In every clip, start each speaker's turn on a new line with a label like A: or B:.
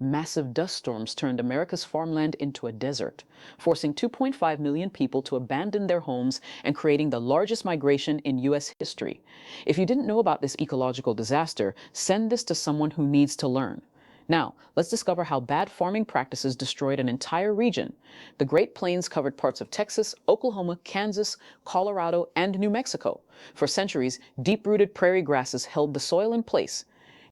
A: Massive dust storms turned America's farmland into a desert, forcing 2.5 million people to abandon their homes and creating the largest migration in U.S. history. If you didn't know about this ecological disaster, send this to someone who needs to learn. Now, let's discover how bad farming practices destroyed an entire region. The Great Plains covered parts of Texas, Oklahoma, Kansas, Colorado, and New Mexico. For centuries, deep-rooted prairie grasses held the soil in place.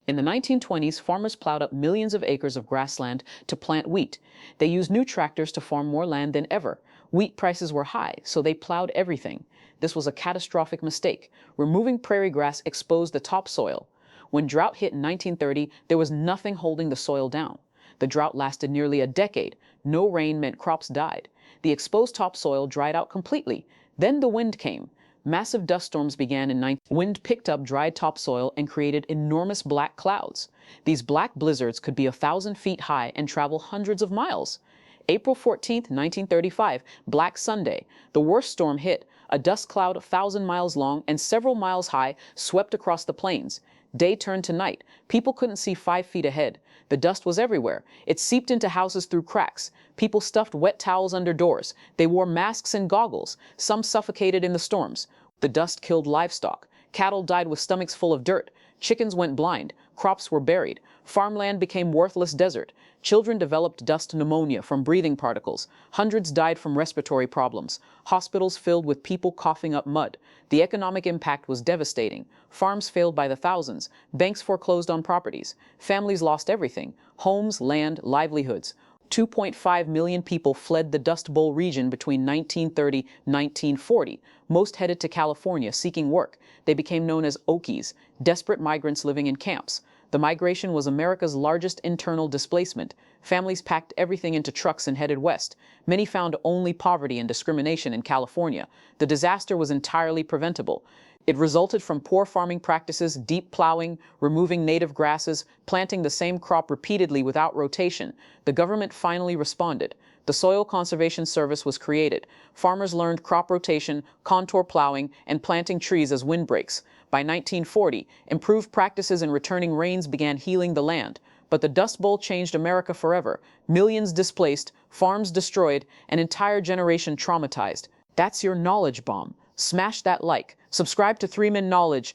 A: In the 1920s, farmers plowed up millions of acres of grassland to plant wheat. They used new tractors to farm more land than ever. Wheat prices were high, so they plowed everything. This was a catastrophic mistake. Removing prairie grass exposed the topsoil. When drought hit in 1930, there was nothing holding the soil down. The drought lasted nearly a decade. No rain meant crops died. The exposed topsoil dried out completely. Then the wind came. Massive dust storms began in 19... Wind picked up dried topsoil and created enormous black clouds. These black blizzards could be 1,000 feet high and travel hundreds of miles. April 14, 1935, Black Sunday. The worst storm hit. A dust cloud 1,000 miles long and several miles high swept across the plains. Day turned to night. People couldn't see 5 feet ahead. The dust was everywhere. It seeped into houses through cracks. People stuffed wet towels under doors. They wore masks and goggles. Some suffocated in the storms. The dust killed livestock. Cattle died with stomachs full of dirt. Chickens went blind. Crops were buried. Farmland became worthless desert. Children developed dust pneumonia from breathing particles. Hundreds died from respiratory problems. Hospitals filled with people coughing up mud. The economic impact was devastating. Farms failed by the thousands. Banks foreclosed on properties. Families lost everything: homes, land, livelihoods. 2.5 million people fled the Dust Bowl region between 1930 and 1940. Most headed to California seeking work. They became known as Okies, desperate migrants living in camps. The migration was America's largest internal displacement. Families packed everything into trucks and headed west. Many found only poverty and discrimination in California. The disaster was entirely preventable. It resulted from poor farming practices, deep plowing, removing native grasses, planting the same crop repeatedly without rotation. The government finally responded. The Soil Conservation Service was created. Farmers learned crop rotation, contour plowing, and planting trees as windbreaks. By 1940, improved practices in returning rains began healing the land. But the Dust Bowl changed America forever. Millions displaced, farms destroyed, an entire generation traumatized. That's your knowledge bomb. Smash that like. Subscribe to 3 Min Knowledge